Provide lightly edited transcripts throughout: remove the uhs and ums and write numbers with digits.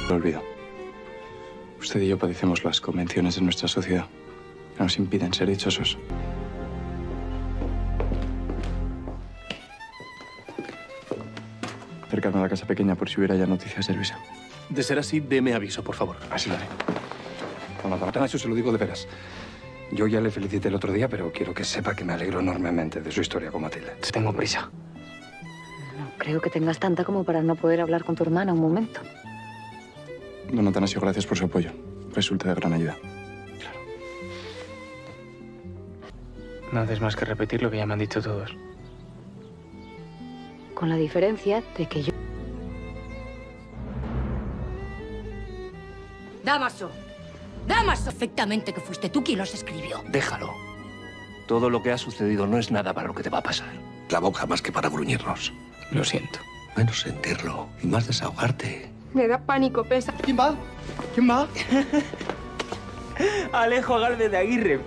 Lo olvido. Usted y yo padecemos las convenciones de nuestra sociedad que nos impiden ser dichosos. Acercarme a la casa pequeña por si hubiera ya noticias de Luisa. De ser así, deme aviso, por favor. Así lo haré. Don Atanasio, se lo digo de veras. Yo ya le felicité el otro día, pero quiero que sepa que me alegro enormemente de su historia con Matilde. Tengo prisa. No creo que tengas tanta como para no poder hablar con tu hermana un momento. Don Atanasio, gracias por su apoyo. Resulta de gran ayuda. No haces más que repetir lo que ya me han dicho todos. Con la diferencia de que yo... Dámaso. Dámaso. Perfectamente que fuiste tú quien los escribió. Déjalo. Todo lo que ha sucedido no es nada para lo que te va a pasar. La boca más que para gruñirnos. Lo siento. Menos sentirlo y más desahogarte. Me da pánico, pesa. ¿Quién va? ¿Quién va? Alejo Galvez de Aguirre.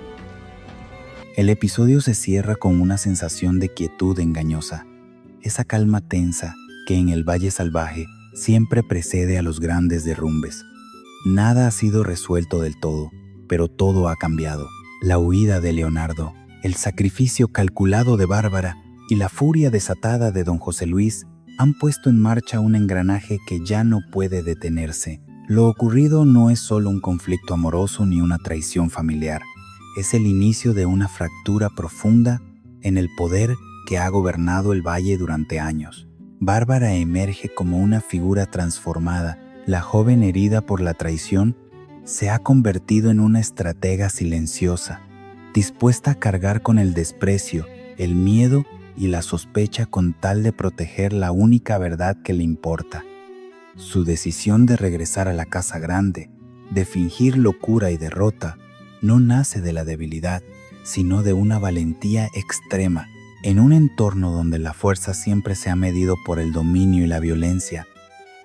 El episodio se cierra con una sensación de quietud engañosa. Esa calma tensa que en el Valle Salvaje siempre precede a los grandes derrumbes. Nada ha sido resuelto del todo, pero todo ha cambiado. La huida de Leonardo, el sacrificio calculado de Bárbara y la furia desatada de don José Luis han puesto en marcha un engranaje que ya no puede detenerse. Lo ocurrido no es solo un conflicto amoroso ni una traición familiar. Es el inicio de una fractura profunda en el poder que ha gobernado el valle durante años. Bárbara emerge como una figura transformada. La joven herida por la traición se ha convertido en una estratega silenciosa, dispuesta a cargar con el desprecio, el miedo y la sospecha con tal de proteger la única verdad que le importa. Su decisión de regresar a la casa grande, de fingir locura y derrota, no nace de la debilidad, sino de una valentía extrema. En un entorno donde la fuerza siempre se ha medido por el dominio y la violencia,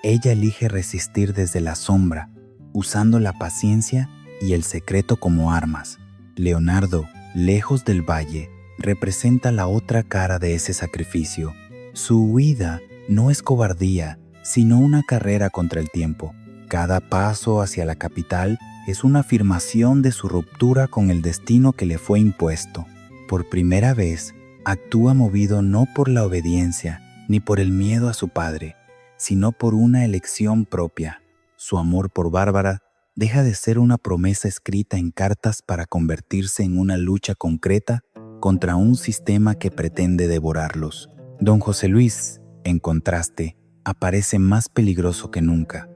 ella elige resistir desde la sombra, usando la paciencia y el secreto como armas. Leonardo, lejos del valle, representa la otra cara de ese sacrificio. Su huida no es cobardía, sino una carrera contra el tiempo. Cada paso hacia la capital es una afirmación de su ruptura con el destino que le fue impuesto. Por primera vez, actúa movido no por la obediencia ni por el miedo a su padre, sino por una elección propia. Su amor por Bárbara deja de ser una promesa escrita en cartas para convertirse en una lucha concreta contra un sistema que pretende devorarlos. Don José Luis, en contraste, aparece más peligroso que nunca.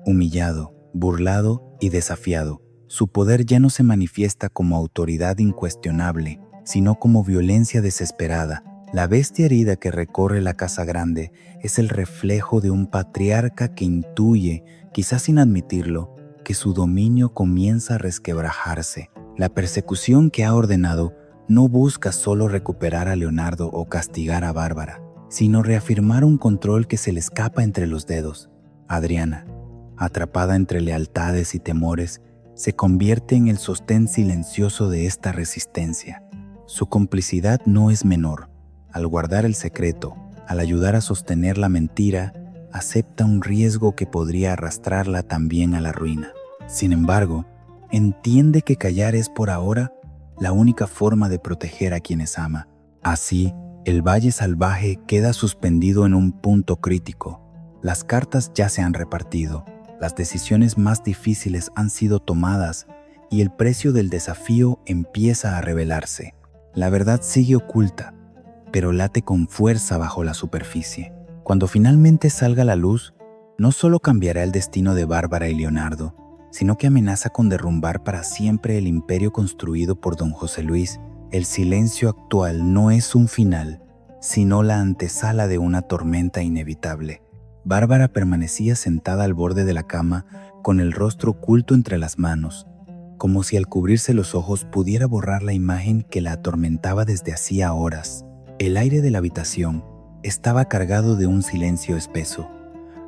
Humillado, burlado y desafiado, su poder ya no se manifiesta como autoridad incuestionable, sino como violencia desesperada. La bestia herida que recorre la casa grande es el reflejo de un patriarca que intuye, quizás sin admitirlo, que su dominio comienza a resquebrajarse. La persecución que ha ordenado no busca solo recuperar a Leonardo o castigar a Bárbara, sino reafirmar un control que se le escapa entre los dedos. Adriana, atrapada entre lealtades y temores, se convierte en el sostén silencioso de esta resistencia. Su complicidad no es menor. Al guardar el secreto, al ayudar a sostener la mentira, acepta un riesgo que podría arrastrarla también a la ruina. Sin embargo, entiende que callar es por ahora la única forma de proteger a quienes ama. Así, el Valle Salvaje queda suspendido en un punto crítico. Las cartas ya se han repartido, las decisiones más difíciles han sido tomadas y el precio del desafío empieza a revelarse. La verdad sigue oculta, pero late con fuerza bajo la superficie. Cuando finalmente salga a la luz, no solo cambiará el destino de Bárbara y Leonardo, sino que amenaza con derrumbar para siempre el imperio construido por don José Luis. El silencio actual no es un final, sino la antesala de una tormenta inevitable. Bárbara permanecía sentada al borde de la cama, con el rostro oculto entre las manos, como si al cubrirse los ojos pudiera borrar la imagen que la atormentaba desde hacía horas. El aire de la habitación estaba cargado de un silencio espeso,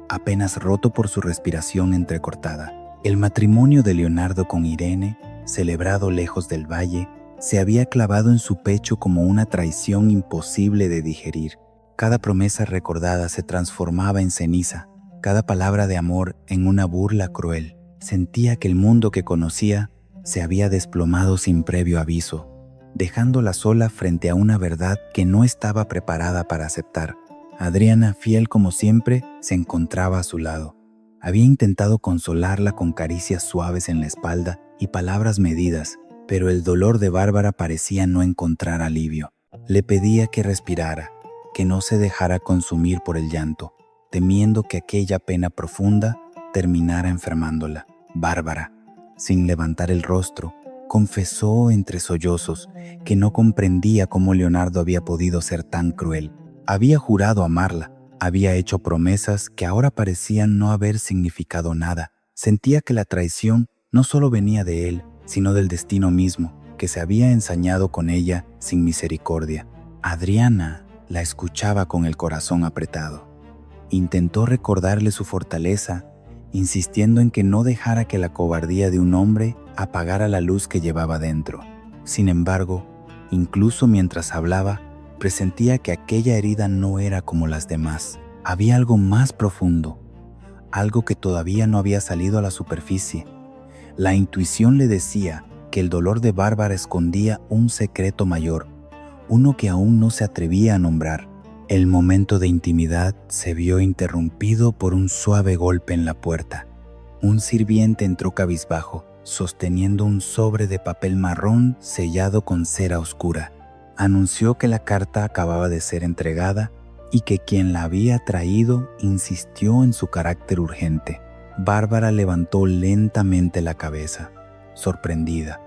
apenas roto por su respiración entrecortada. El matrimonio de Leonardo con Irene, celebrado lejos del valle, se había clavado en su pecho como una traición imposible de digerir. Cada promesa recordada se transformaba en ceniza, cada palabra de amor en una burla cruel. Sentía que el mundo que conocía se había desplomado sin previo aviso, dejándola sola frente a una verdad que no estaba preparada para aceptar. Adriana, fiel como siempre, se encontraba a su lado. Había intentado consolarla con caricias suaves en la espalda y palabras medidas, pero el dolor de Bárbara parecía no encontrar alivio. Le pedía que respirara, que no se dejara consumir por el llanto, temiendo que aquella pena profunda terminara enfermándola. Bárbara, sin levantar el rostro, confesó entre sollozos que no comprendía cómo Leonardo había podido ser tan cruel. Había jurado amarla, había hecho promesas que ahora parecían no haber significado nada. Sentía que la traición no solo venía de él, sino del destino mismo, que se había ensañado con ella sin misericordia. Adriana la escuchaba con el corazón apretado. Intentó recordarle su fortaleza, insistiendo en que no dejara que la cobardía de un hombre apagara la luz que llevaba dentro. Sin embargo, incluso mientras hablaba, presentía que aquella herida no era como las demás. Había algo más profundo, algo que todavía no había salido a la superficie. La intuición le decía que el dolor de Bárbara escondía un secreto mayor, uno que aún no se atrevía a nombrar. El momento de intimidad se vio interrumpido por un suave golpe en la puerta. Un sirviente entró cabizbajo, sosteniendo un sobre de papel marrón sellado con cera oscura. Anunció que la carta acababa de ser entregada y que quien la había traído insistió en su carácter urgente. Bárbara levantó lentamente la cabeza, sorprendida.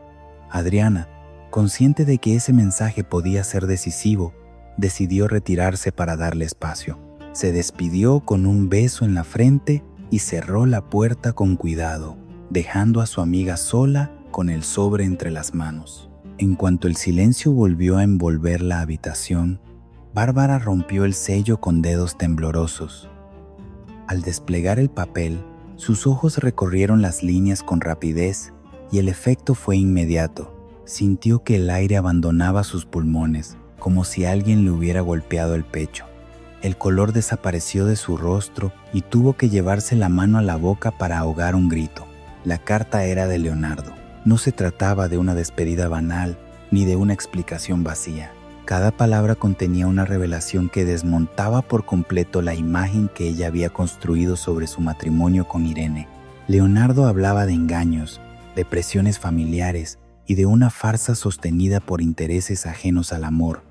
Adriana, consciente de que ese mensaje podía ser decisivo, decidió retirarse para darle espacio. Se despidió con un beso en la frente y cerró la puerta con cuidado, dejando a su amiga sola con el sobre entre las manos. En cuanto el silencio volvió a envolver la habitación, Bárbara rompió el sello con dedos temblorosos. Al desplegar el papel, sus ojos recorrieron las líneas con rapidez y el efecto fue inmediato. Sintió que el aire abandonaba sus pulmones, como si alguien le hubiera golpeado el pecho. El color desapareció de su rostro y tuvo que llevarse la mano a la boca para ahogar un grito. La carta era de Leonardo. No se trataba de una despedida banal ni de una explicación vacía. Cada palabra contenía una revelación que desmontaba por completo la imagen que ella había construido sobre su matrimonio con Irene. Leonardo hablaba de engaños, de presiones familiares y de una farsa sostenida por intereses ajenos al amor.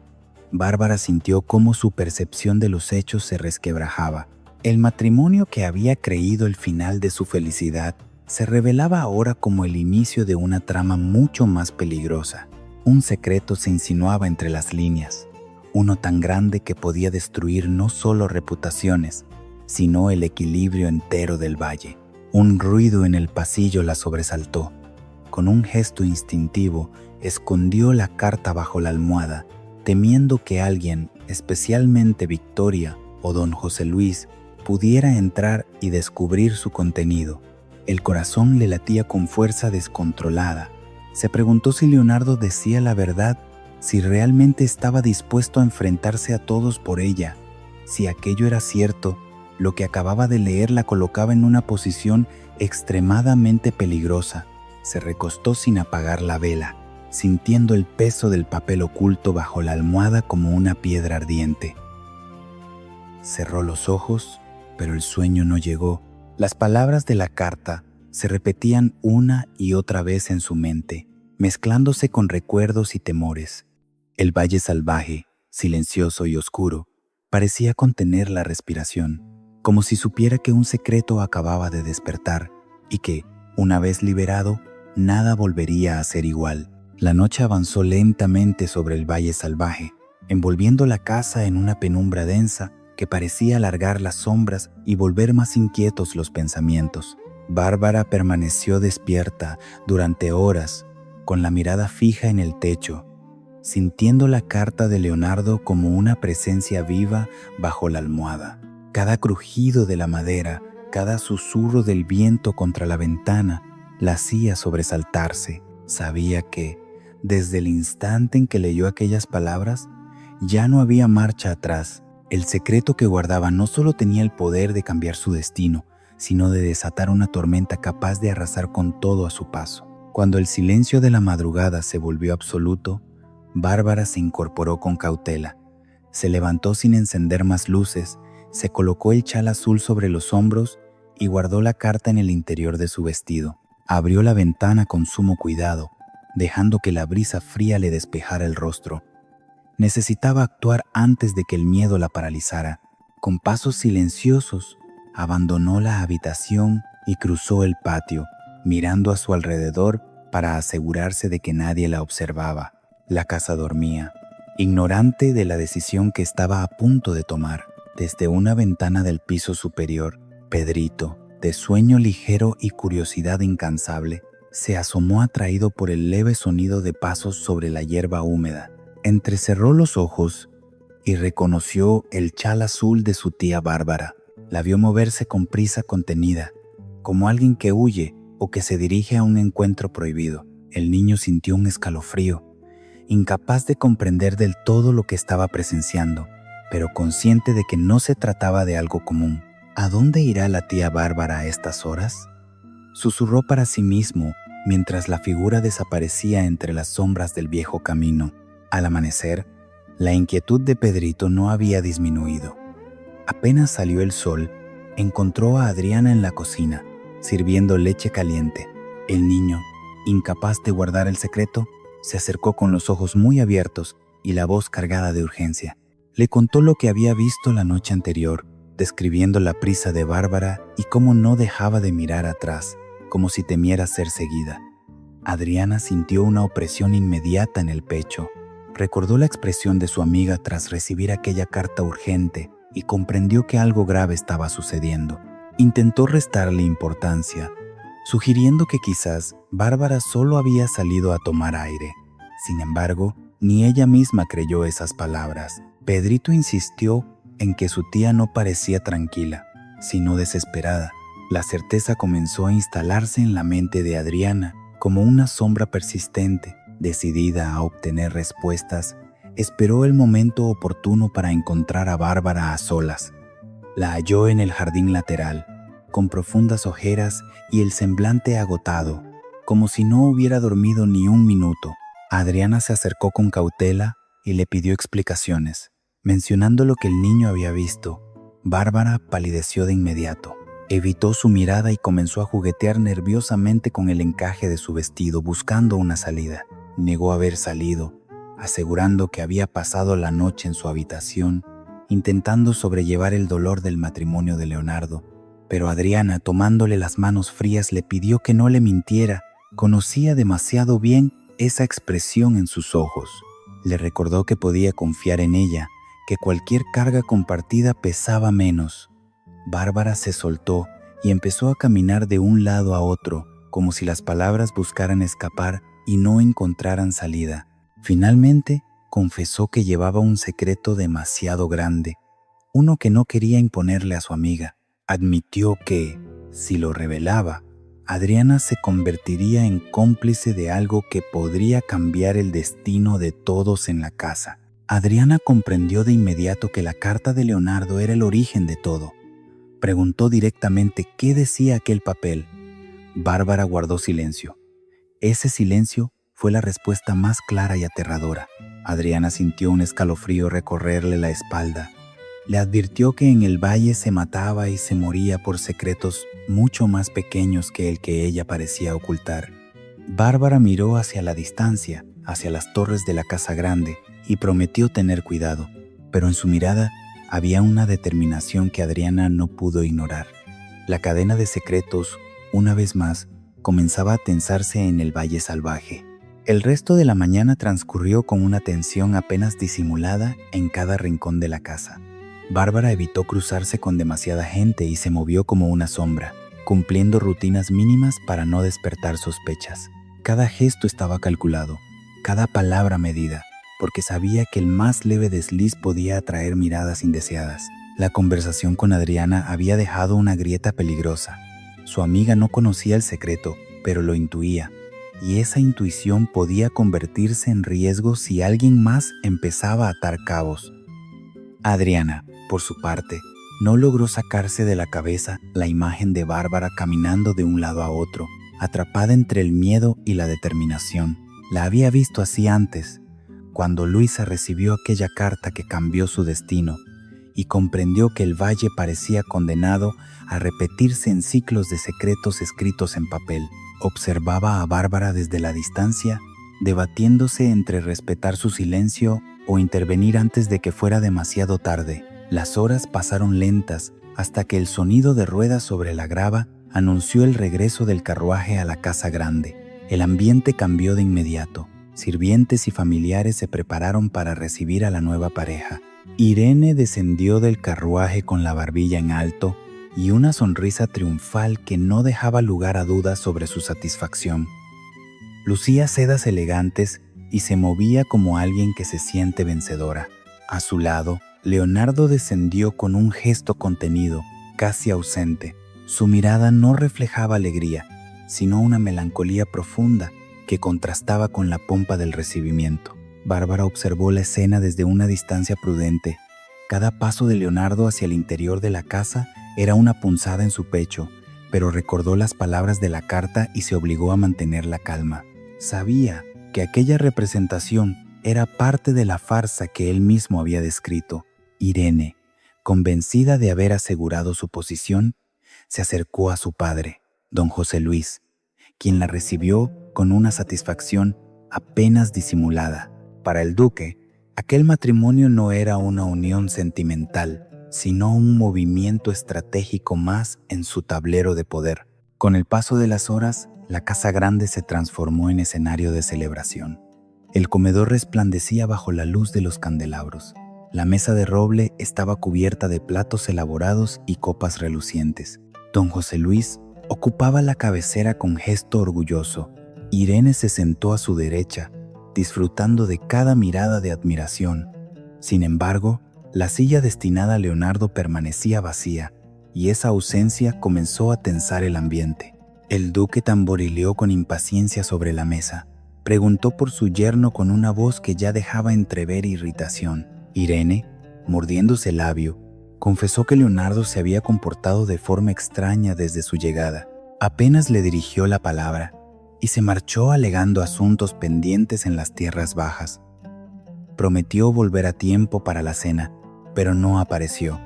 Bárbara sintió cómo su percepción de los hechos se resquebrajaba. El matrimonio que había creído el final de su felicidad se revelaba ahora como el inicio de una trama mucho más peligrosa. Un secreto se insinuaba entre las líneas, uno tan grande que podía destruir no solo reputaciones, sino el equilibrio entero del valle. Un ruido en el pasillo la sobresaltó. Con un gesto instintivo, escondió la carta bajo la almohada, temiendo que alguien, especialmente Victoria o don José Luis, pudiera entrar y descubrir su contenido. El corazón le latía con fuerza descontrolada. Se preguntó si Leonardo decía la verdad, si realmente estaba dispuesto a enfrentarse a todos por ella. Si aquello era cierto, lo que acababa de leer la colocaba en una posición extremadamente peligrosa. Se recostó sin apagar la vela, sintiendo el peso del papel oculto bajo la almohada como una piedra ardiente. Cerró los ojos, pero el sueño no llegó. Las palabras de la carta se repetían una y otra vez en su mente, mezclándose con recuerdos y temores. El valle salvaje, silencioso y oscuro, parecía contener la respiración, como si supiera que un secreto acababa de despertar y que, una vez liberado, nada volvería a ser igual. La noche avanzó lentamente sobre el valle salvaje, envolviendo la casa en una penumbra densa que parecía alargar las sombras y volver más inquietos los pensamientos. Bárbara permaneció despierta durante horas, con la mirada fija en el techo, sintiendo la carta de Leonardo como una presencia viva bajo la almohada. Cada crujido de la madera, cada susurro del viento contra la ventana, la hacía sobresaltarse. Sabía que, desde el instante en que leyó aquellas palabras, ya no había marcha atrás. El secreto que guardaba no solo tenía el poder de cambiar su destino, sino de desatar una tormenta capaz de arrasar con todo a su paso. Cuando el silencio de la madrugada se volvió absoluto, Bárbara se incorporó con cautela. Se levantó sin encender más luces, se colocó el chal azul sobre los hombros y guardó la carta en el interior de su vestido. Abrió la ventana con sumo cuidado, dejando que la brisa fría le despejara el rostro. Necesitaba actuar antes de que el miedo la paralizara. Con pasos silenciosos, abandonó la habitación y cruzó el patio, mirando a su alrededor para asegurarse de que nadie la observaba. La casa dormía, ignorante de la decisión que estaba a punto de tomar. Desde una ventana del piso superior, Pedrito, de sueño ligero y curiosidad incansable, se asomó atraído por el leve sonido de pasos sobre la hierba húmeda. Entrecerró los ojos y reconoció el chal azul de su tía Bárbara. La vio moverse con prisa contenida, como alguien que huye o que se dirige a un encuentro prohibido. El niño sintió un escalofrío, incapaz de comprender del todo lo que estaba presenciando, pero consciente de que no se trataba de algo común. ¿A dónde irá la tía Bárbara a estas horas?, susurró para sí mismo mientras la figura desaparecía entre las sombras del viejo camino. Al amanecer, la inquietud de Pedrito no había disminuido. Apenas salió el sol, encontró a Adriana en la cocina, sirviendo leche caliente. El niño, incapaz de guardar el secreto, se acercó con los ojos muy abiertos y la voz cargada de urgencia. Le contó lo que había visto la noche anterior, describiendo la prisa de Bárbara y cómo no dejaba de mirar atrás, como si temiera ser seguida. Adriana sintió una opresión inmediata en el pecho. Recordó la expresión de su amiga tras recibir aquella carta urgente y comprendió que algo grave estaba sucediendo. Intentó restarle importancia, sugiriendo que quizás Bárbara solo había salido a tomar aire. Sin embargo, ni ella misma creyó esas palabras. Pedrito insistió en que su tía no parecía tranquila, sino desesperada. La certeza comenzó a instalarse en la mente de Adriana como una sombra persistente. Decidida a obtener respuestas, esperó el momento oportuno para encontrar a Bárbara a solas. La halló en el jardín lateral, con profundas ojeras y el semblante agotado, como si no hubiera dormido ni un minuto. Adriana se acercó con cautela y le pidió explicaciones. Mencionando lo que el niño había visto, Bárbara palideció de inmediato. Evitó su mirada y comenzó a juguetear nerviosamente con el encaje de su vestido, buscando una salida. Negó haber salido, asegurando que había pasado la noche en su habitación, intentando sobrellevar el dolor del matrimonio de Leonardo. Pero Adriana, tomándole las manos frías, le pidió que no le mintiera. Conocía demasiado bien esa expresión en sus ojos. Le recordó que podía confiar en ella, que cualquier carga compartida pesaba menos. Bárbara se soltó y empezó a caminar de un lado a otro, como si las palabras buscaran escapar y no encontraran salida. Finalmente, confesó que llevaba un secreto demasiado grande, uno que no quería imponerle a su amiga. Admitió que, si lo revelaba, Adriana se convertiría en cómplice de algo que podría cambiar el destino de todos en la casa. Adriana comprendió de inmediato que la carta de Leonardo era el origen de todo. Preguntó directamente qué decía aquel papel. Bárbara guardó silencio. Ese silencio fue la respuesta más clara y aterradora. Adriana sintió un escalofrío recorrerle la espalda. Le advirtió que en el valle se mataba y se moría por secretos mucho más pequeños que el que ella parecía ocultar. Bárbara miró hacia la distancia, hacia las torres de la casa grande, y prometió tener cuidado, pero en su mirada había una determinación que Adriana no pudo ignorar. La cadena de secretos, una vez más, comenzaba a tensarse en el valle salvaje. El resto de la mañana transcurrió con una tensión apenas disimulada en cada rincón de la casa. Bárbara evitó cruzarse con demasiada gente y se movió como una sombra, cumpliendo rutinas mínimas para no despertar sospechas. Cada gesto estaba calculado, cada palabra medida, porque sabía que el más leve desliz podía atraer miradas indeseadas. La conversación con Adriana había dejado una grieta peligrosa. Su amiga no conocía el secreto, pero lo intuía, y esa intuición podía convertirse en riesgo si alguien más empezaba a atar cabos. Adriana, por su parte, no logró sacarse de la cabeza la imagen de Bárbara caminando de un lado a otro, atrapada entre el miedo y la determinación. La había visto así antes, cuando Luisa recibió aquella carta que cambió su destino y comprendió que el valle parecía condenado a repetirse en ciclos de secretos escritos en papel. Observaba a Bárbara desde la distancia, debatiéndose entre respetar su silencio o intervenir antes de que fuera demasiado tarde. Las horas pasaron lentas hasta que el sonido de ruedas sobre la grava anunció el regreso del carruaje a la casa grande. El ambiente cambió de inmediato. Sirvientes y familiares se prepararon para recibir a la nueva pareja. Irene descendió del carruaje con la barbilla en alto y una sonrisa triunfal que no dejaba lugar a dudas sobre su satisfacción. Lucía sedas elegantes y se movía como alguien que se siente vencedora. A su lado, Leonardo descendió con un gesto contenido, casi ausente. Su mirada no reflejaba alegría, sino una melancolía profunda que contrastaba con la pompa del recibimiento. Bárbara observó la escena desde una distancia prudente. Cada paso de Leonardo hacia el interior de la casa era una punzada en su pecho, pero recordó las palabras de la carta y se obligó a mantener la calma. Sabía que aquella representación era parte de la farsa que él mismo había descrito. Irene, convencida de haber asegurado su posición, se acercó a su padre, don José Luis, quien la recibió con una satisfacción apenas disimulada. Para el duque, aquel matrimonio no era una unión sentimental, sino un movimiento estratégico más en su tablero de poder. Con el paso de las horas, la casa grande se transformó en escenario de celebración. El comedor resplandecía bajo la luz de los candelabros. La mesa de roble estaba cubierta de platos elaborados y copas relucientes. Don José Luis ocupaba la cabecera con gesto orgulloso. Irene se sentó a su derecha, disfrutando de cada mirada de admiración. Sin embargo, la silla destinada a Leonardo permanecía vacía, y esa ausencia comenzó a tensar el ambiente. El duque tamborileó con impaciencia sobre la mesa. Preguntó por su yerno con una voz que ya dejaba entrever irritación. Irene, mordiéndose el labio, confesó que Leonardo se había comportado de forma extraña desde su llegada. Apenas le dirigió la palabra y se marchó alegando asuntos pendientes en las tierras bajas. Prometió volver a tiempo para la cena, pero no apareció.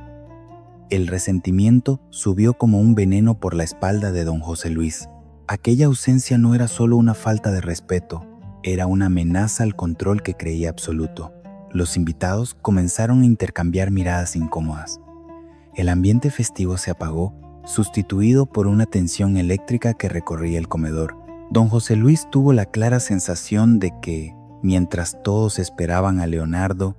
El resentimiento subió como un veneno por la espalda de don José Luis. Aquella ausencia no era solo una falta de respeto, era una amenaza al control que creía absoluto. Los invitados comenzaron a intercambiar miradas incómodas. El ambiente festivo se apagó, sustituido por una tensión eléctrica que recorría el comedor. Don José Luis tuvo la clara sensación de que, mientras todos esperaban a Leonardo,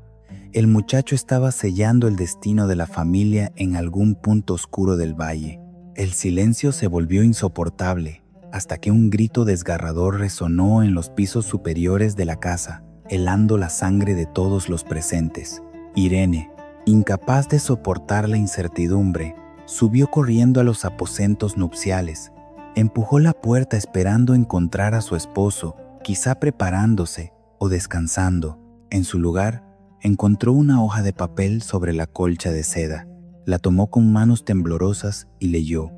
el muchacho estaba sellando el destino de la familia en algún punto oscuro del valle. El silencio se volvió insoportable, hasta que un grito desgarrador resonó en los pisos superiores de la casa, helando la sangre de todos los presentes. Irene, incapaz de soportar la incertidumbre, subió corriendo a los aposentos nupciales. Empujó la puerta esperando encontrar a su esposo, quizá preparándose o descansando. En su lugar, encontró una hoja de papel sobre la colcha de seda. La tomó con manos temblorosas y leyó.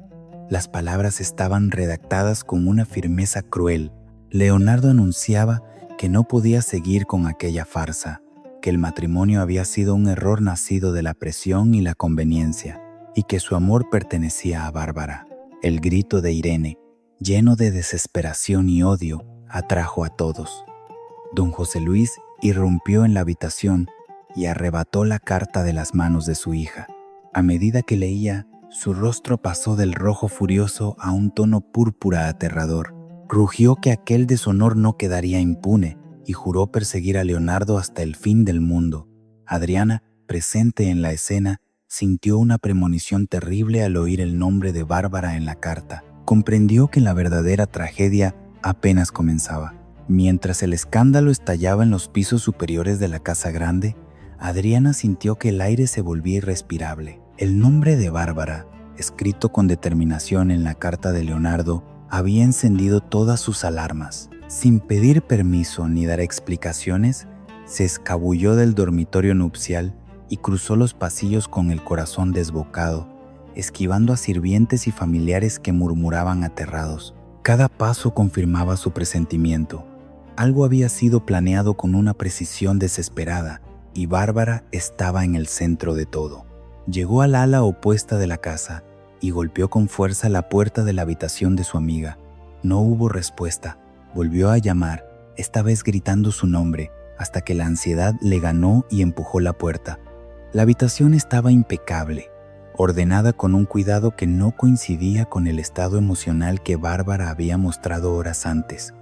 Las palabras estaban redactadas con una firmeza cruel. Leonardo anunciaba que no podía seguir con aquella farsa, que el matrimonio había sido un error nacido de la presión y la conveniencia, y que su amor pertenecía a Bárbara. El grito de Irene, lleno de desesperación y odio, atrajo a todos. Don José Luis irrumpió en la habitación y arrebató la carta de las manos de su hija. A medida que leía, su rostro pasó del rojo furioso a un tono púrpura aterrador. Rugió que aquel deshonor no quedaría impune y juró perseguir a Leonardo hasta el fin del mundo. Adriana, presente en la escena, sintió una premonición terrible al oír el nombre de Bárbara en la carta. Comprendió que la verdadera tragedia apenas comenzaba. Mientras el escándalo estallaba en los pisos superiores de la casa grande, Adriana sintió que el aire se volvía irrespirable. El nombre de Bárbara, escrito con determinación en la carta de Leonardo, había encendido todas sus alarmas. Sin pedir permiso ni dar explicaciones, se escabulló del dormitorio nupcial y cruzó los pasillos con el corazón desbocado, esquivando a sirvientes y familiares que murmuraban aterrados. Cada paso confirmaba su presentimiento. Algo había sido planeado con una precisión desesperada, y Bárbara estaba en el centro de todo. Llegó al ala opuesta de la casa y golpeó con fuerza la puerta de la habitación de su amiga. No hubo respuesta. Volvió a llamar, esta vez gritando su nombre, hasta que la ansiedad le ganó y empujó la puerta. La habitación estaba impecable, ordenada con un cuidado que no coincidía con el estado emocional que Bárbara había mostrado horas antes.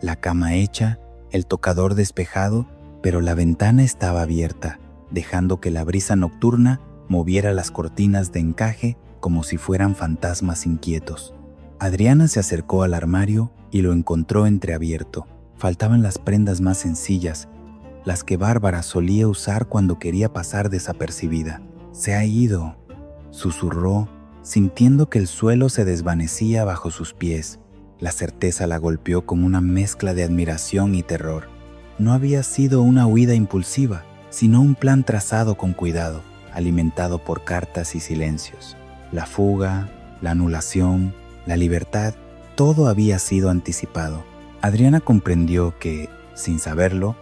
La cama hecha, el tocador despejado, pero la ventana estaba abierta, dejando que la brisa nocturna moviera las cortinas de encaje como si fueran fantasmas inquietos. Adriana se acercó al armario y lo encontró entreabierto. Faltaban las prendas más sencillas, las que Bárbara solía usar cuando quería pasar desapercibida. «Se ha ido», susurró, sintiendo que el suelo se desvanecía bajo sus pies. La certeza la golpeó como una mezcla de admiración y terror. No había sido una huida impulsiva, sino un plan trazado con cuidado, alimentado por cartas y silencios. La fuga, la anulación, la libertad, todo había sido anticipado. Adriana comprendió que, sin saberlo,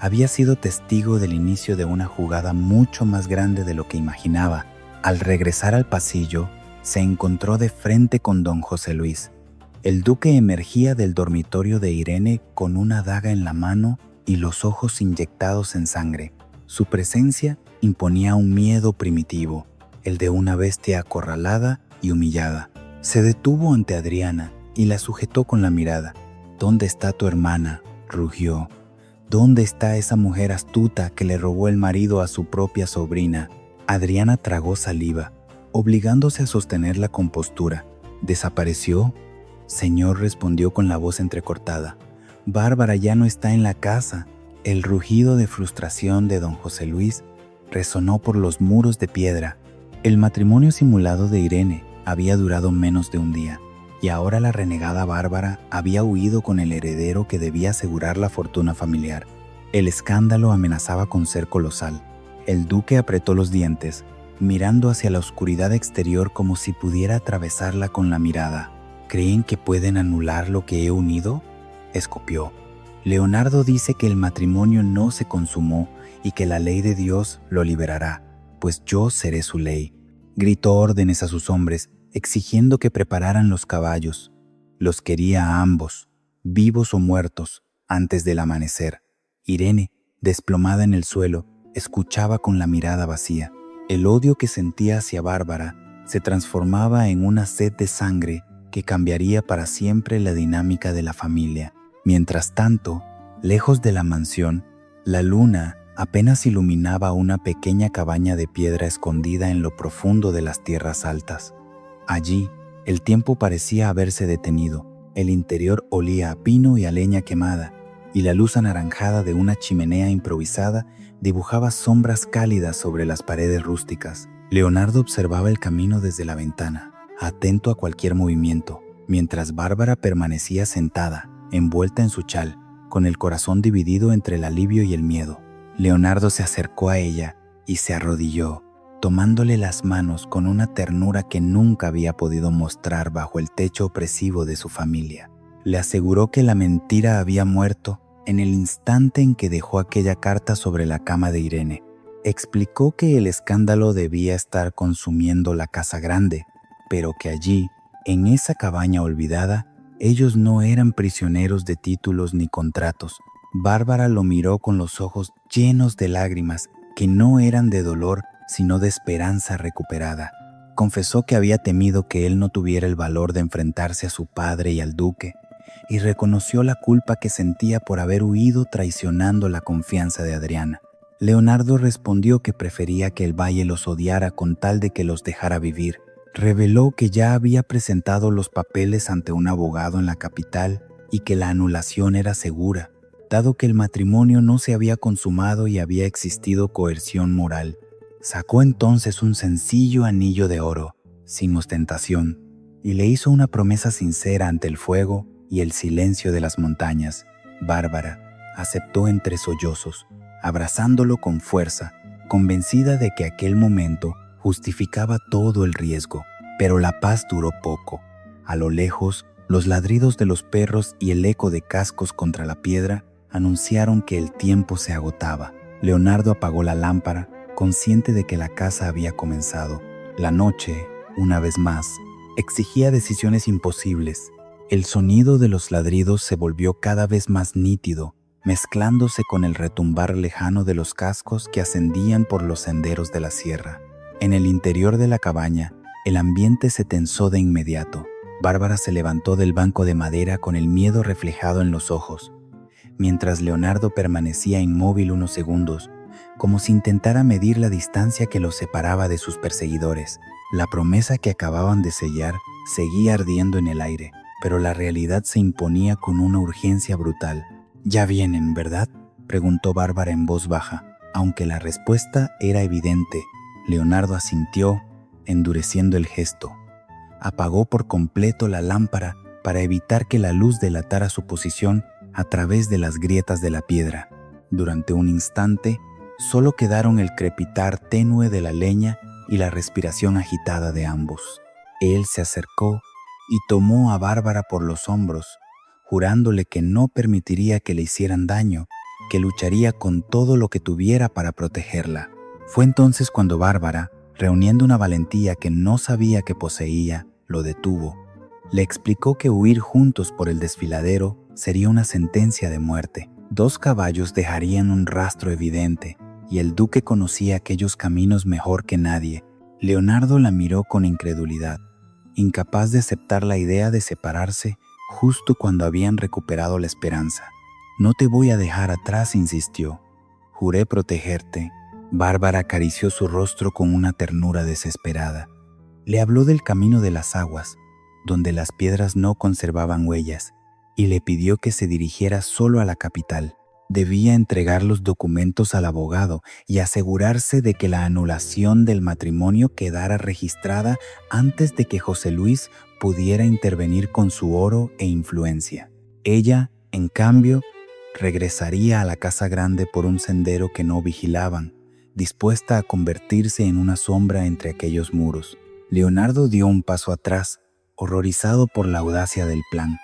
había sido testigo del inicio de una jugada mucho más grande de lo que imaginaba. Al regresar al pasillo, se encontró de frente con don José Luis. El duque emergía del dormitorio de Irene con una daga en la mano y los ojos inyectados en sangre. Su presencia imponía un miedo primitivo, el de una bestia acorralada y humillada. Se detuvo ante Adriana y la sujetó con la mirada. «¿Dónde está tu hermana?», rugió. «¿Dónde está esa mujer astuta que le robó el marido a su propia sobrina?». Adriana tragó saliva, obligándose a sostener la compostura. «¿Desapareció?», señor respondió con la voz entrecortada. «Bárbara ya no está en la casa». El rugido de frustración de don José Luis resonó por los muros de piedra. El matrimonio simulado de Irene había durado menos de un día, y ahora la renegada Bárbara había huido con el heredero que debía asegurar la fortuna familiar. El escándalo amenazaba con ser colosal. El duque apretó los dientes, mirando hacia la oscuridad exterior como si pudiera atravesarla con la mirada. «¿Creen que pueden anular lo que he unido?», escupió. «Leonardo dice que el matrimonio no se consumó y que la ley de Dios lo liberará, pues yo seré su ley». Gritó órdenes a sus hombres, exigiendo que prepararan los caballos. Los quería a ambos, vivos o muertos, antes del amanecer. Irene, desplomada en el suelo, escuchaba con la mirada vacía. El odio que sentía hacia Bárbara se transformaba en una sed de sangre que cambiaría para siempre la dinámica de la familia. Mientras tanto, lejos de la mansión, la luna apenas iluminaba una pequeña cabaña de piedra escondida en lo profundo de las tierras altas. Allí, el tiempo parecía haberse detenido. El interior olía a pino y a leña quemada, y la luz anaranjada de una chimenea improvisada dibujaba sombras cálidas sobre las paredes rústicas. Leonardo observaba el camino desde la ventana, atento a cualquier movimiento, mientras Bárbara permanecía sentada, envuelta en su chal, con el corazón dividido entre el alivio y el miedo. Leonardo se acercó a ella y se arrodilló, tomándole las manos con una ternura que nunca había podido mostrar bajo el techo opresivo de su familia. Le aseguró que la mentira había muerto en el instante en que dejó aquella carta sobre la cama de Irene. Explicó que el escándalo debía estar consumiendo la casa grande, pero que allí, en esa cabaña olvidada, ellos no eran prisioneros de títulos ni contratos. Bárbara lo miró con los ojos llenos de lágrimas que no eran de dolor, sino de esperanza recuperada. Confesó que había temido que él no tuviera el valor de enfrentarse a su padre y al duque, y reconoció la culpa que sentía por haber huido traicionando la confianza de Adriana. Leonardo respondió que prefería que el valle los odiara con tal de que los dejara vivir. Reveló que ya había presentado los papeles ante un abogado en la capital y que la anulación era segura, dado que el matrimonio no se había consumado y había existido coerción moral. Sacó entonces un sencillo anillo de oro, sin ostentación, y le hizo una promesa sincera ante el fuego y el silencio de las montañas. Bárbara aceptó entre sollozos, abrazándolo con fuerza, convencida de que aquel momento justificaba todo el riesgo. Pero la paz duró poco. A lo lejos, los ladridos de los perros y el eco de cascos contra la piedra anunciaron que el tiempo se agotaba. Leonardo apagó la lámpara, consciente de que la caza había comenzado. La noche, una vez más, exigía decisiones imposibles. El sonido de los ladridos se volvió cada vez más nítido, mezclándose con el retumbar lejano de los cascos que ascendían por los senderos de la sierra. En el interior de la cabaña, el ambiente se tensó de inmediato. Bárbara se levantó del banco de madera con el miedo reflejado en los ojos, mientras Leonardo permanecía inmóvil unos segundos, como si intentara medir la distancia que los separaba de sus perseguidores. La promesa que acababan de sellar seguía ardiendo en el aire, pero la realidad se imponía con una urgencia brutal. «¿Ya vienen, verdad?», preguntó Bárbara en voz baja. Aunque la respuesta era evidente, Leonardo asintió, endureciendo el gesto. Apagó por completo la lámpara para evitar que la luz delatara su posición a través de las grietas de la piedra. Durante un instante, solo quedaron el crepitar tenue de la leña y la respiración agitada de ambos. Él se acercó y tomó a Bárbara por los hombros, jurándole que no permitiría que le hicieran daño, que lucharía con todo lo que tuviera para protegerla. Fue entonces cuando Bárbara, reuniendo una valentía que no sabía que poseía, lo detuvo. Le explicó que huir juntos por el desfiladero sería una sentencia de muerte. 2 caballos dejarían un rastro evidente, y el duque conocía aquellos caminos mejor que nadie. Leonardo la miró con incredulidad, incapaz de aceptar la idea de separarse justo cuando habían recuperado la esperanza. «No te voy a dejar atrás», insistió. «Juré protegerte». Bárbara acarició su rostro con una ternura desesperada. Le habló del camino de las aguas, donde las piedras no conservaban huellas, y le pidió que se dirigiera solo a la capital. Debía entregar los documentos al abogado y asegurarse de que la anulación del matrimonio quedara registrada antes de que José Luis pudiera intervenir con su oro e influencia. Ella, en cambio, regresaría a la casa grande por un sendero que no vigilaban, dispuesta a convertirse en una sombra entre aquellos muros. Leonardo dio un paso atrás, horrorizado por la audacia del plan.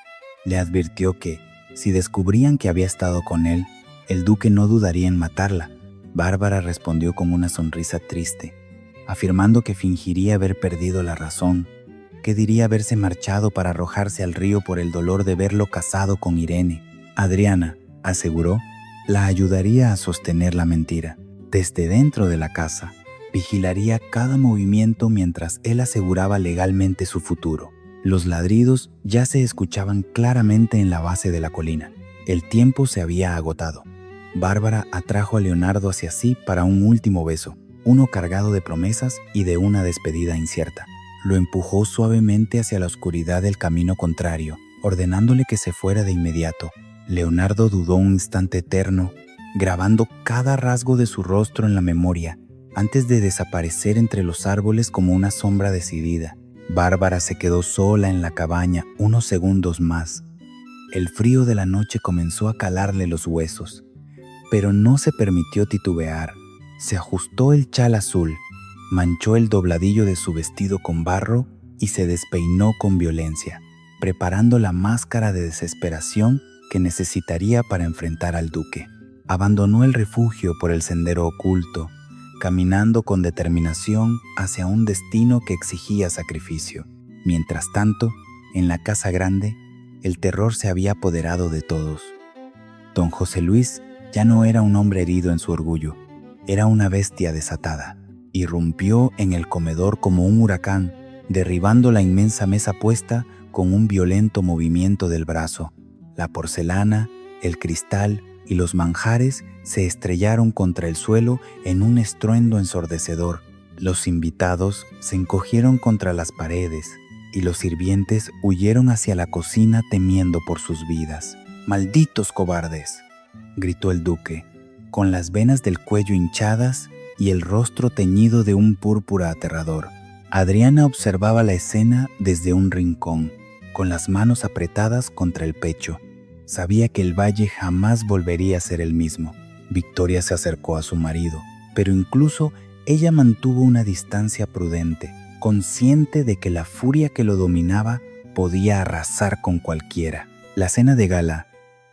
Le advirtió que, si descubrían que había estado con él, el duque no dudaría en matarla. Bárbara respondió con una sonrisa triste, afirmando que fingiría haber perdido la razón, que diría haberse marchado para arrojarse al río por el dolor de verlo casado con Irene. Adriana, aseguró, la ayudaría a sostener la mentira. Desde dentro de la casa, vigilaría cada movimiento mientras él aseguraba legalmente su futuro. Los ladridos ya se escuchaban claramente en la base de la colina. El tiempo se había agotado. Bárbara atrajo a Leonardo hacia sí para un último beso, uno cargado de promesas y de una despedida incierta. Lo empujó suavemente hacia la oscuridad del camino contrario, ordenándole que se fuera de inmediato. Leonardo dudó un instante eterno, grabando cada rasgo de su rostro en la memoria, antes de desaparecer entre los árboles como una sombra decidida. Bárbara se quedó sola en la cabaña unos segundos más. El frío de la noche comenzó a calarle los huesos, pero no se permitió titubear. Se ajustó el chal azul, manchó el dobladillo de su vestido con barro y se despeinó con violencia, preparando la máscara de desesperación que necesitaría para enfrentar al duque. Abandonó el refugio por el sendero oculto, caminando con determinación hacia un destino que exigía sacrificio. Mientras tanto, en la casa grande, el terror se había apoderado de todos. Don José Luis ya no era un hombre herido en su orgullo, era una bestia desatada. Irrumpió en el comedor como un huracán, derribando la inmensa mesa puesta con un violento movimiento del brazo. La porcelana, el cristal y los manjares se estrellaron contra el suelo en un estruendo ensordecedor. Los invitados se encogieron contra las paredes y los sirvientes huyeron hacia la cocina temiendo por sus vidas. «¡Malditos cobardes!», gritó el duque, con las venas del cuello hinchadas y el rostro teñido de un púrpura aterrador. Adriana observaba la escena desde un rincón, con las manos apretadas contra el pecho. Sabía que el valle jamás volvería a ser el mismo. Victoria se acercó a su marido, pero incluso ella mantuvo una distancia prudente, consciente de que la furia que lo dominaba podía arrasar con cualquiera. La cena de gala,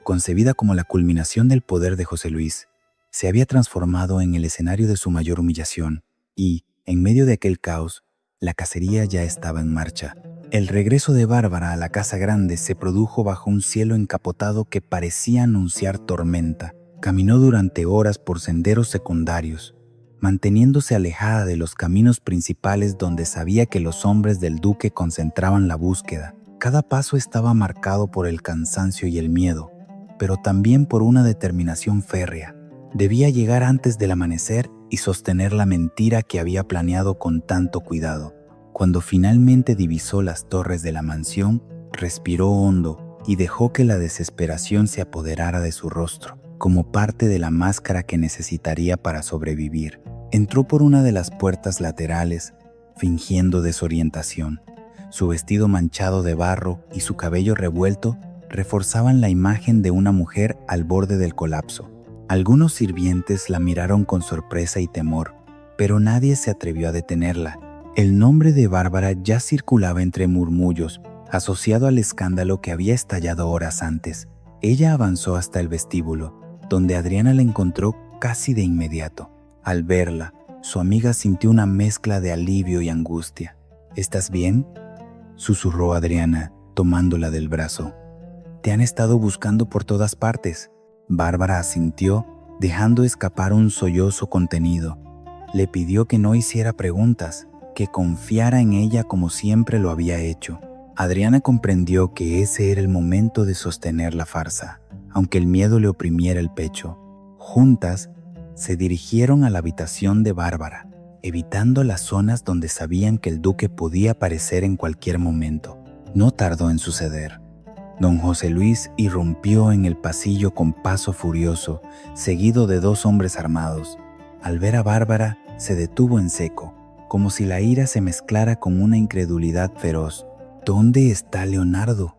concebida como la culminación del poder de José Luis, se había transformado en el escenario de su mayor humillación y, en medio de aquel caos, la cacería ya estaba en marcha. El regreso de Bárbara a la casa grande se produjo bajo un cielo encapotado que parecía anunciar tormenta. Caminó durante horas por senderos secundarios, manteniéndose alejada de los caminos principales donde sabía que los hombres del duque concentraban la búsqueda. Cada paso estaba marcado por el cansancio y el miedo, pero también por una determinación férrea. Debía llegar antes del amanecer y sostener la mentira que había planeado con tanto cuidado. Cuando finalmente divisó las torres de la mansión, respiró hondo y dejó que la desesperación se apoderara de su rostro, como parte de la máscara que necesitaría para sobrevivir. Entró por una de las puertas laterales, fingiendo desorientación. Su vestido manchado de barro y su cabello revuelto reforzaban la imagen de una mujer al borde del colapso. Algunos sirvientes la miraron con sorpresa y temor, pero nadie se atrevió a detenerla. El nombre de Bárbara ya circulaba entre murmullos, asociado al escándalo que había estallado horas antes. Ella avanzó hasta el vestíbulo, donde Adriana la encontró casi de inmediato. Al verla, su amiga sintió una mezcla de alivio y angustia. ¿Estás bien?, susurró Adriana, tomándola del brazo. Te han estado buscando por todas partes. Bárbara asintió, dejando escapar un sollozo contenido. Le pidió que no hiciera preguntas, que confiara en ella como siempre lo había hecho. Adriana comprendió que ese era el momento de sostener la farsa, aunque el miedo le oprimiera el pecho. Juntas, se dirigieron a la habitación de Bárbara, evitando las zonas donde sabían que el duque podía aparecer en cualquier momento. No tardó en suceder. Don José Luis irrumpió en el pasillo con paso furioso, seguido de 2 hombres armados. Al ver a Bárbara, se detuvo en seco, como si la ira se mezclara con una incredulidad feroz. ¿Dónde está Leonardo?,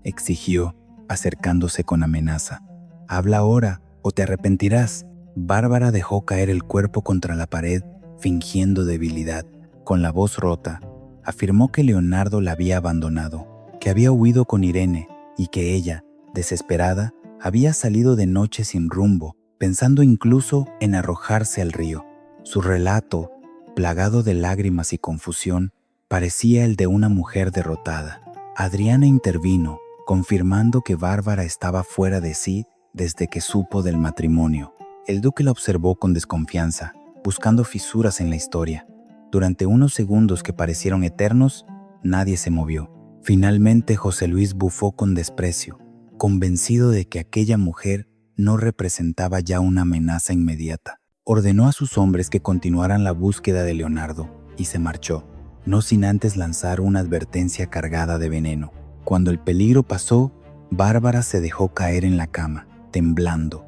exigió, acercándose con amenaza. Habla ahora, o te arrepentirás. Bárbara dejó caer el cuerpo contra la pared, fingiendo debilidad. Con la voz rota, afirmó que Leonardo la había abandonado, que había huido con Irene y que ella, desesperada, había salido de noche sin rumbo, pensando incluso en arrojarse al río. Su relato, plagado de lágrimas y confusión, parecía el de una mujer derrotada. Adriana intervino, confirmando que Bárbara estaba fuera de sí desde que supo del matrimonio. El duque la observó con desconfianza, buscando fisuras en la historia. Durante unos segundos que parecieron eternos, nadie se movió. Finalmente José Luis bufó con desprecio, convencido de que aquella mujer no representaba ya una amenaza inmediata. Ordenó a sus hombres que continuaran la búsqueda de Leonardo y se marchó, no sin antes lanzar una advertencia cargada de veneno. Cuando el peligro pasó, Bárbara se dejó caer en la cama, temblando.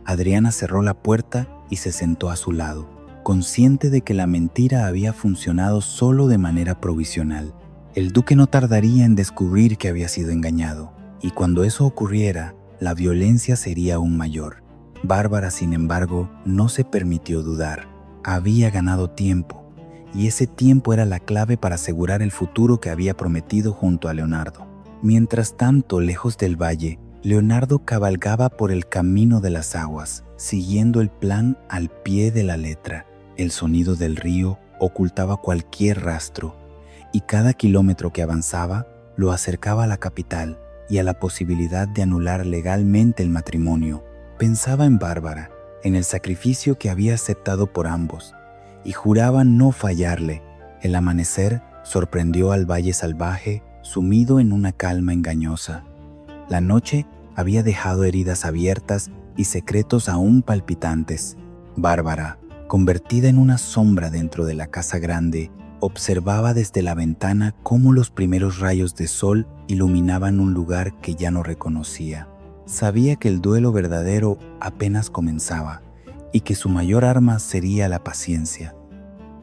Adriana cerró la puerta y se sentó a su lado, consciente de que la mentira había funcionado solo de manera provisional. El duque no tardaría en descubrir que había sido engañado, y cuando eso ocurriera, la violencia sería aún mayor. Bárbara, sin embargo, no se permitió dudar. Había ganado tiempo, y ese tiempo era la clave para asegurar el futuro que había prometido junto a Leonardo. Mientras tanto, lejos del valle, Leonardo cabalgaba por el camino de las aguas, siguiendo el plan al pie de la letra. El sonido del río ocultaba cualquier rastro, y cada kilómetro que avanzaba lo acercaba a la capital y a la posibilidad de anular legalmente el matrimonio. Pensaba en Bárbara, en el sacrificio que había aceptado por ambos, y juraba no fallarle. El amanecer sorprendió al valle salvaje, sumido en una calma engañosa. La noche había dejado heridas abiertas y secretos aún palpitantes. Bárbara, convertida en una sombra dentro de la casa grande, observaba desde la ventana cómo los primeros rayos de sol iluminaban un lugar que ya no reconocía. Sabía que el duelo verdadero apenas comenzaba y que su mayor arma sería la paciencia.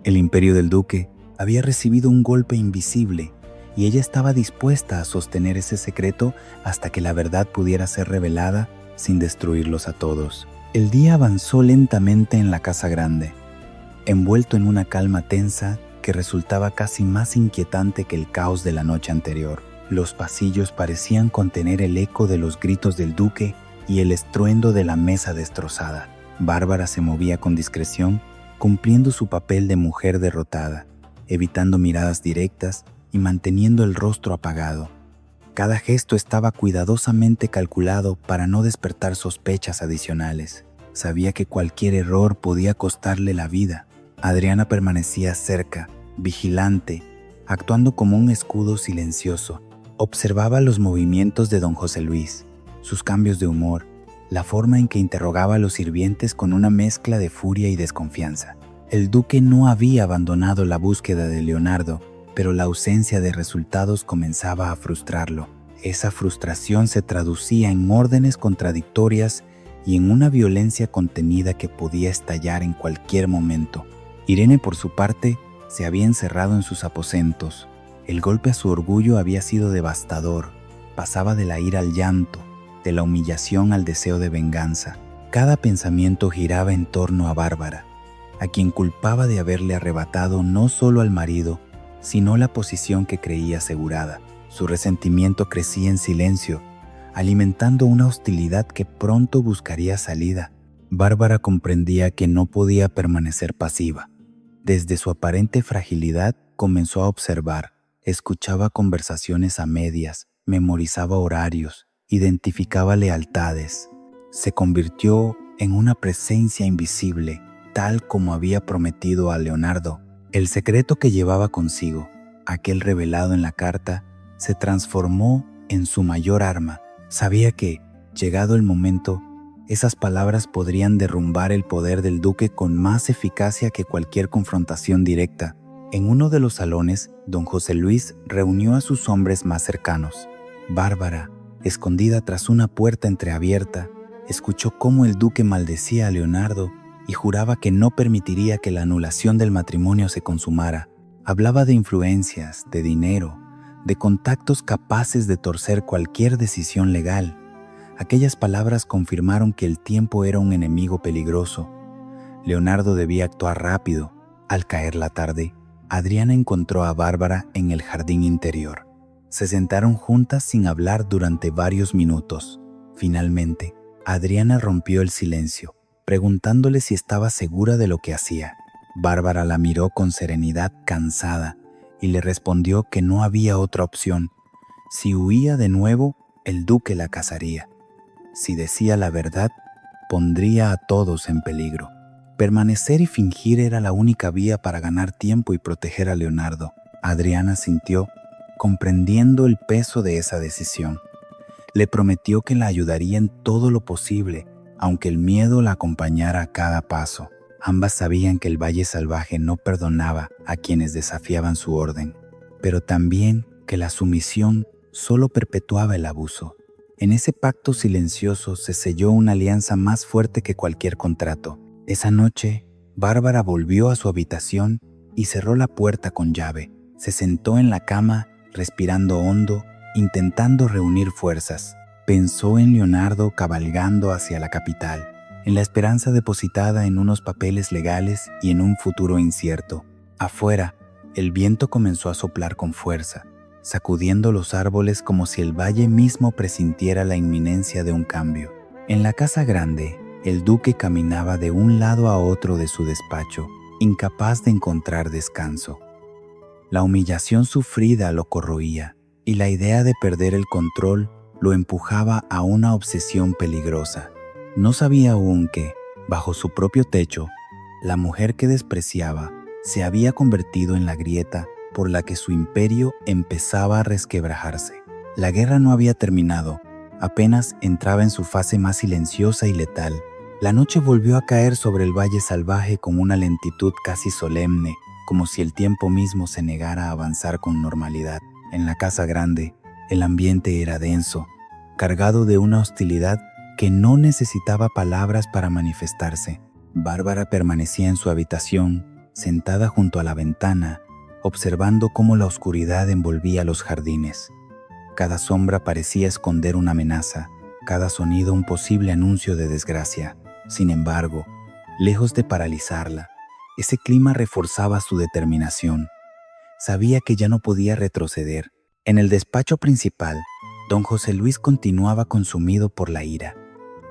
El imperio del duque había recibido un golpe invisible y ella estaba dispuesta a sostener ese secreto hasta que la verdad pudiera ser revelada sin destruirlos a todos. El día avanzó lentamente en la casa grande. envuelto en una calma tensa que resultaba casi más inquietante que el caos de la noche anterior. Los pasillos parecían contener el eco de los gritos del duque y el estruendo de la mesa destrozada. Bárbara se movía con discreción, cumpliendo su papel de mujer derrotada, evitando miradas directas y manteniendo el rostro apagado. Cada gesto estaba cuidadosamente calculado para no despertar sospechas adicionales. Sabía que cualquier error podía costarle la vida. Adriana permanecía cerca, vigilante, actuando como un escudo silencioso. Observaba los movimientos de don José Luis, sus cambios de humor, la forma en que interrogaba a los sirvientes con una mezcla de furia y desconfianza. El duque no había abandonado la búsqueda de Leonardo, pero la ausencia de resultados comenzaba a frustrarlo. Esa frustración se traducía en órdenes contradictorias y en una violencia contenida que podía estallar en cualquier momento. Irene, por su parte, se había encerrado en sus aposentos. El golpe a su orgullo había sido devastador. Pasaba de la ira al llanto, de la humillación al deseo de venganza. Cada pensamiento giraba en torno a Bárbara, a quien culpaba de haberle arrebatado no solo al marido, sino la posición que creía asegurada. Su resentimiento crecía en silencio, alimentando una hostilidad que pronto buscaría salida. Bárbara comprendía que no podía permanecer pasiva. Desde su aparente fragilidad comenzó a observar, escuchaba conversaciones a medias, memorizaba horarios, identificaba lealtades. Se convirtió en una presencia invisible, tal como había prometido a Leonardo. El secreto que llevaba consigo, aquel revelado en la carta, se transformó en su mayor arma. Sabía que, llegado el momento, esas palabras podrían derrumbar el poder del duque con más eficacia que cualquier confrontación directa. En uno de los salones, don José Luis reunió a sus hombres más cercanos. Bárbara, escondida tras una puerta entreabierta, escuchó cómo el duque maldecía a Leonardo y juraba que no permitiría que la anulación del matrimonio se consumara. Hablaba de influencias, de dinero, de contactos capaces de torcer cualquier decisión legal. Aquellas palabras confirmaron que el tiempo era un enemigo peligroso. Leonardo debía actuar rápido. Al caer la tarde, Adriana encontró a Bárbara en el jardín interior. Se sentaron juntas sin hablar durante varios minutos. Finalmente, Adriana rompió el silencio, preguntándole si estaba segura de lo que hacía. Bárbara la miró con serenidad cansada y le respondió que no había otra opción. Si huía de nuevo, el duque la casaría. Si decía la verdad, pondría a todos en peligro. Permanecer y fingir era la única vía para ganar tiempo y proteger a Leonardo. Adriana sintió, comprendiendo el peso de esa decisión. Le prometió que la ayudaría en todo lo posible, aunque el miedo la acompañara a cada paso. Ambas sabían que el Valle Salvaje no perdonaba a quienes desafiaban su orden, pero también que la sumisión solo perpetuaba el abuso. En ese pacto silencioso se selló una alianza más fuerte que cualquier contrato. Esa noche, Bárbara volvió a su habitación y cerró la puerta con llave. Se sentó en la cama, respirando hondo, intentando reunir fuerzas. Pensó en Leonardo cabalgando hacia la capital, en la esperanza depositada en unos papeles legales y en un futuro incierto. Afuera, el viento comenzó a soplar con fuerza, sacudiendo los árboles como si el valle mismo presintiera la inminencia de un cambio. En la casa grande, el duque caminaba de un lado a otro de su despacho, incapaz de encontrar descanso. La humillación sufrida lo corroía, y la idea de perder el control lo empujaba a una obsesión peligrosa. No sabía aún que, bajo su propio techo, la mujer que despreciaba se había convertido en la grieta por la que su imperio empezaba a resquebrajarse. La guerra no había terminado, apenas entraba en su fase más silenciosa y letal. La noche volvió a caer sobre el Valle Salvaje con una lentitud casi solemne, como si el tiempo mismo se negara a avanzar con normalidad. En la casa grande, el ambiente era denso, cargado de una hostilidad que no necesitaba palabras para manifestarse. Bárbara permanecía en su habitación, sentada junto a la ventana, observando cómo la oscuridad envolvía los jardines. Cada sombra parecía esconder una amenaza, cada sonido un posible anuncio de desgracia. Sin embargo, lejos de paralizarla, Ese clima reforzaba su determinación. Sabía que ya no podía retroceder. En el despacho principal, don José Luis continuaba consumido por la ira.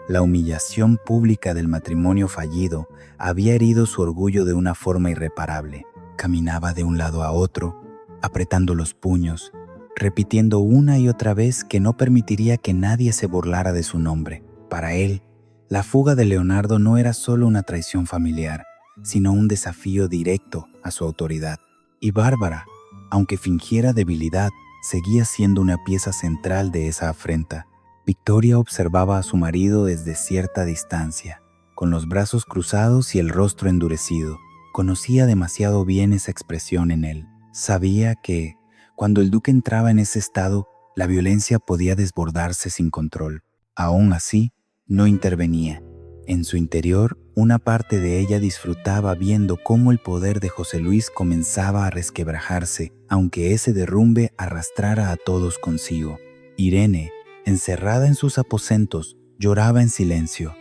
La humillación pública del matrimonio fallido había herido su orgullo de una forma irreparable. Caminaba de un lado a otro, apretando los puños, repitiendo una y otra vez que no permitiría que nadie se burlara de su nombre. Para él, la fuga de Leonardo no era solo una traición familiar, sino un desafío directo a su autoridad. Y Bárbara, aunque fingiera debilidad, seguía siendo una pieza central de esa afrenta. Victoria observaba a su marido desde cierta distancia, con los brazos cruzados y el rostro endurecido. Conocía demasiado bien esa expresión en él. Sabía que, cuando el duque entraba en ese estado, la violencia podía desbordarse sin control. Aún así, no intervenía. En su interior, una parte de ella disfrutaba viendo cómo el poder de José Luis comenzaba a resquebrajarse, aunque ese derrumbe arrastrara a todos consigo. Irene, encerrada en sus aposentos, lloraba en silencio.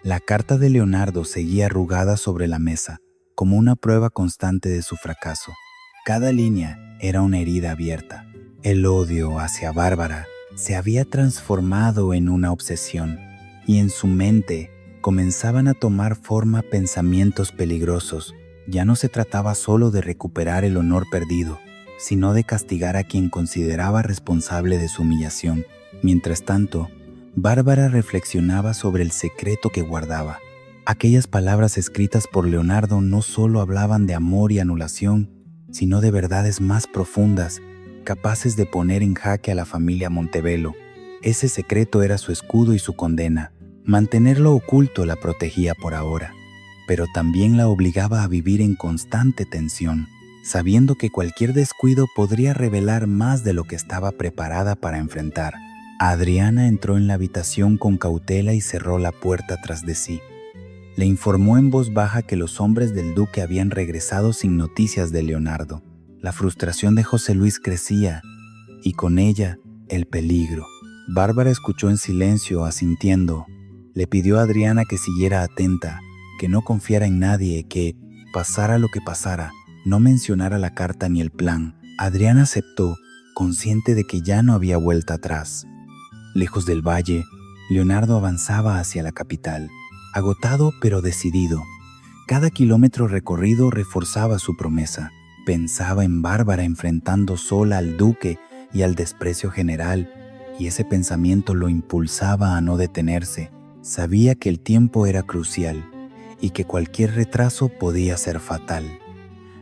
La carta de Leonardo seguía arrugada sobre la mesa, como una prueba constante de su fracaso. Cada línea era una herida abierta. El odio hacia Bárbara se había transformado en una obsesión, y en su mente comenzaban a tomar forma pensamientos peligrosos. Ya no se trataba solo de recuperar el honor perdido, sino de castigar a quien consideraba responsable de su humillación. Mientras tanto, Bárbara reflexionaba sobre el secreto que guardaba. Aquellas palabras escritas por Leonardo no solo hablaban de amor y anulación, sino de verdades más profundas, capaces de poner en jaque a la familia Montevelo. Ese secreto era su escudo y su condena. Mantenerlo oculto la protegía por ahora, pero también la obligaba a vivir en constante tensión, sabiendo que cualquier descuido podría revelar más de lo que estaba preparada para enfrentar. Adriana entró en la habitación con cautela y cerró la puerta tras de sí. Le informó en voz baja que los hombres del duque habían regresado sin noticias de Leonardo. La frustración de José Luis crecía, y con ella el peligro. Bárbara escuchó en silencio, asintiendo. Le pidió a Adriana que siguiera atenta, que no confiara en nadie, que, pasara lo que pasara, no mencionara la carta ni el plan. Adriana aceptó, consciente de que ya no había vuelta atrás. Lejos del valle, Leonardo avanzaba hacia la capital, agotado pero decidido. Cada kilómetro recorrido reforzaba su promesa. Pensaba en Bárbara enfrentando sola al duque y al desprecio general, y ese pensamiento lo impulsaba a no detenerse. Sabía que el tiempo era crucial y que cualquier retraso podía ser fatal.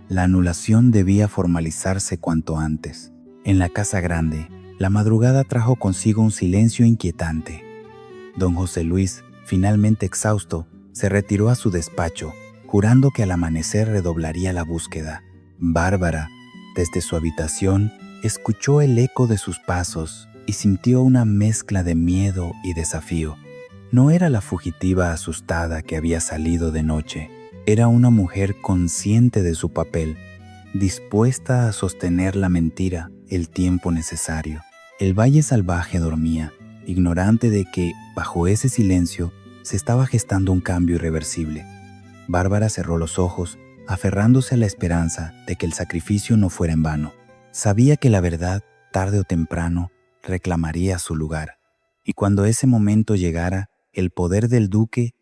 La anulación debía formalizarse cuanto antes. En la casa grande, la madrugada trajo consigo un silencio inquietante. Don José Luis, finalmente exhausto, se retiró a su despacho, jurando que al amanecer redoblaría la búsqueda. Bárbara, desde su habitación, escuchó el eco de sus pasos y sintió una mezcla de miedo y desafío. No era la fugitiva asustada que había salido de noche. Era una mujer consciente de su papel, dispuesta a sostener la mentira el tiempo necesario. El valle salvaje dormía, ignorante de que, bajo ese silencio, se estaba gestando un cambio irreversible. Bárbara cerró los ojos, aferrándose a la esperanza de que el sacrificio no fuera en vano. Sabía que la verdad, tarde o temprano, reclamaría su lugar, y cuando ese momento llegara, el poder del duque